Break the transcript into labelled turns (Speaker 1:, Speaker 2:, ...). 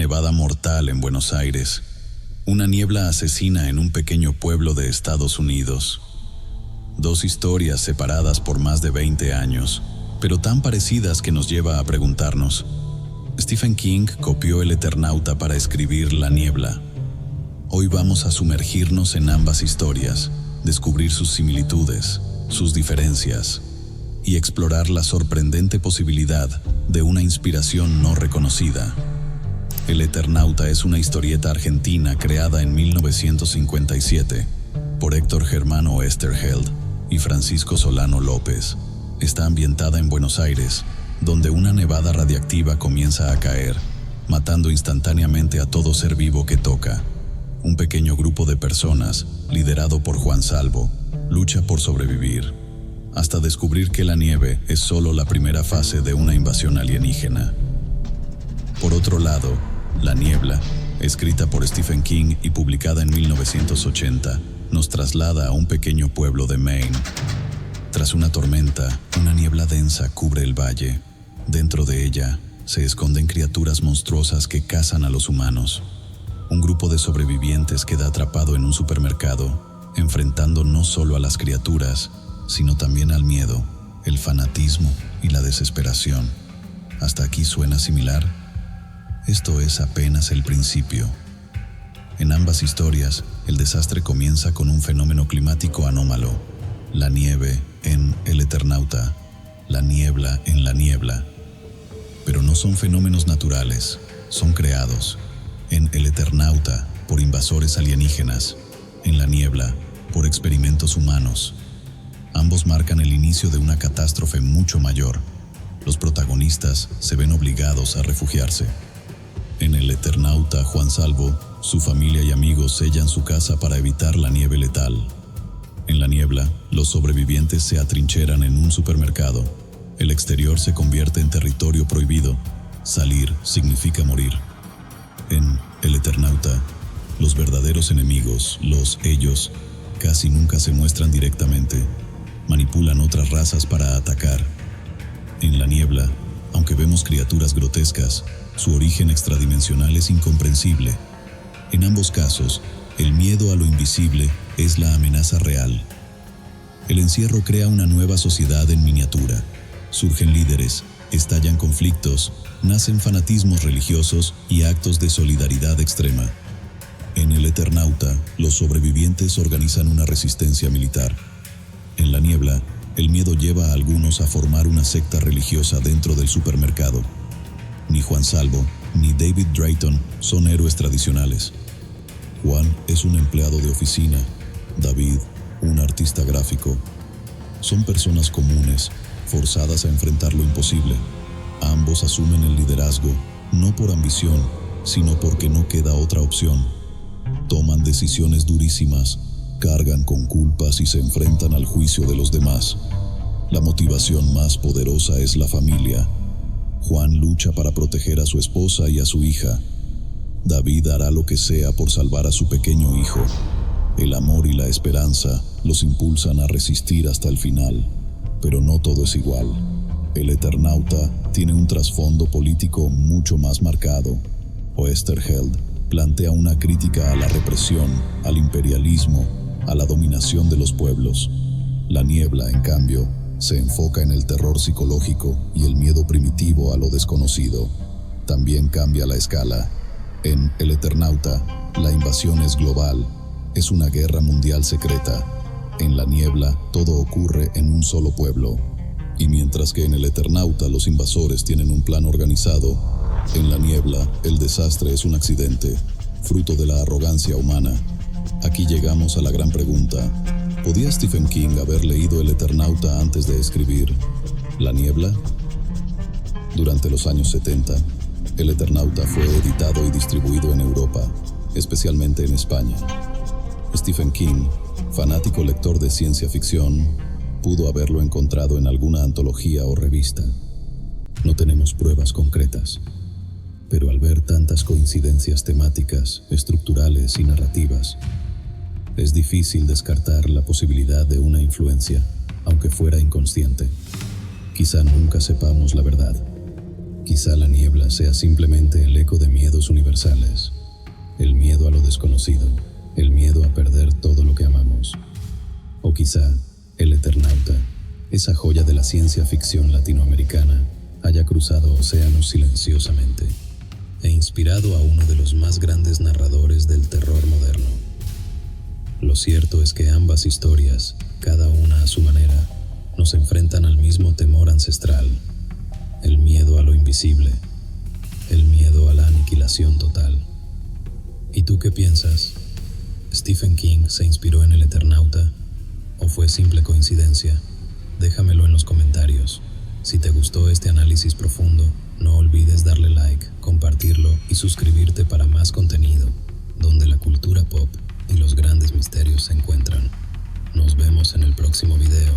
Speaker 1: nevada mortal en Buenos Aires. Una niebla asesina en un pequeño pueblo de Estados Unidos. Dos historias separadas por más de 20 años, pero tan parecidas que nos lleva a preguntarnos. Stephen King copió El Eternauta para escribir La Niebla. Hoy vamos a sumergirnos en ambas historias, descubrir sus similitudes, sus diferencias, y explorar la sorprendente posibilidad de una inspiración no reconocida. El Eternauta es una historieta argentina creada en 1957 por Héctor Germán Oesterheld y Francisco Solano López. Está ambientada en Buenos Aires, donde una nevada radiactiva comienza a caer, matando instantáneamente a todo ser vivo que toca. Un pequeño grupo de personas, liderado por Juan Salvo, lucha por sobrevivir, hasta descubrir que la nieve es solo la primera fase de una invasión alienígena. Por otro lado, La Niebla, escrita por Stephen King y publicada en 1980, nos traslada a un pequeño pueblo de Maine. Tras una tormenta, una niebla densa cubre el valle. Dentro de ella, se esconden criaturas monstruosas que cazan a los humanos. Un grupo de sobrevivientes queda atrapado en un supermercado, enfrentando no solo a las criaturas, sino también al miedo, el fanatismo y la desesperación. ¿Hasta aquí suena similar? Esto es apenas el principio. En ambas historias, el desastre comienza con un fenómeno climático anómalo. La nieve en El Eternauta, la niebla en La Niebla. Pero no son fenómenos naturales, son creados. En El Eternauta, por invasores alienígenas. En La Niebla, por experimentos humanos. Ambos marcan el inicio de una catástrofe mucho mayor. Los protagonistas se ven obligados a refugiarse. En El Eternauta, Juan Salvo, su familia y amigos sellan su casa para evitar la nieve letal. En La Niebla, los sobrevivientes se atrincheran en un supermercado. El exterior se convierte en territorio prohibido. Salir significa morir. En El Eternauta, los verdaderos enemigos, ellos, casi nunca se muestran directamente. Manipulan otras razas para atacar. En La Niebla, aunque vemos criaturas grotescas, su origen extradimensional es incomprensible. En ambos casos, el miedo a lo invisible es la amenaza real. El encierro crea una nueva sociedad en miniatura. Surgen líderes, estallan conflictos, nacen fanatismos religiosos y actos de solidaridad extrema. En El Eternauta, los sobrevivientes organizan una resistencia militar. En La Niebla, el miedo lleva a algunos a formar una secta religiosa dentro del supermercado. Ni Juan Salvo, ni David Drayton son héroes tradicionales. Juan es un empleado de oficina, David, un artista gráfico. Son personas comunes, forzadas a enfrentar lo imposible. Ambos asumen el liderazgo, no por ambición, sino porque no queda otra opción. Toman decisiones durísimas, cargan con culpas y se enfrentan al juicio de los demás. La motivación más poderosa es la familia. Juan lucha para proteger a su esposa y a su hija. David hará lo que sea por salvar a su pequeño hijo. El amor y la esperanza los impulsan a resistir hasta el final. Pero no todo es igual. El Eternauta tiene un trasfondo político mucho más marcado. Oesterheld plantea una crítica a la represión, al imperialismo, a la dominación de los pueblos. La Niebla, en cambio, se enfoca en el terror psicológico y el miedo primitivo a lo desconocido. También cambia la escala. En El Eternauta, la invasión es global, es una guerra mundial secreta. En La Niebla, todo ocurre en un solo pueblo. Y mientras que en El Eternauta los invasores tienen un plan organizado, en La Niebla el desastre es un accidente, fruto de la arrogancia humana. Aquí llegamos a la gran pregunta. ¿Podía Stephen King haber leído El Eternauta antes de escribir La Niebla? Durante los años 70, El Eternauta fue editado y distribuido en Europa, especialmente en España. Stephen King, fanático lector de ciencia ficción, pudo haberlo encontrado en alguna antología o revista. No tenemos pruebas concretas, pero al ver tantas coincidencias temáticas, estructurales y narrativas, es difícil descartar la posibilidad de una influencia, aunque fuera inconsciente. Quizá nunca sepamos la verdad. Quizá La Niebla sea simplemente el eco de miedos universales. universales. El miedo a lo desconocido, el miedo a perder todo lo que amamos. O quizá, El Eternauta, esa joya de la ciencia ficción latinoamericana, haya cruzado océanos silenciosamente e inspirado a uno de los más grandes narradores del terror moderno. Lo cierto es que ambas historias, cada una a su manera, nos enfrentan al mismo temor ancestral, el miedo a lo invisible, el miedo a la aniquilación total. ¿Y tú qué piensas? ¿Stephen King se inspiró en El Eternauta o fue simple coincidencia? Déjamelo en los comentarios. Si te gustó este análisis profundo, no olvides darle like, compartirlo y suscribirte para más contenido, donde la cultura pop y los grandes misterios se encuentran. Nos vemos en el próximo video.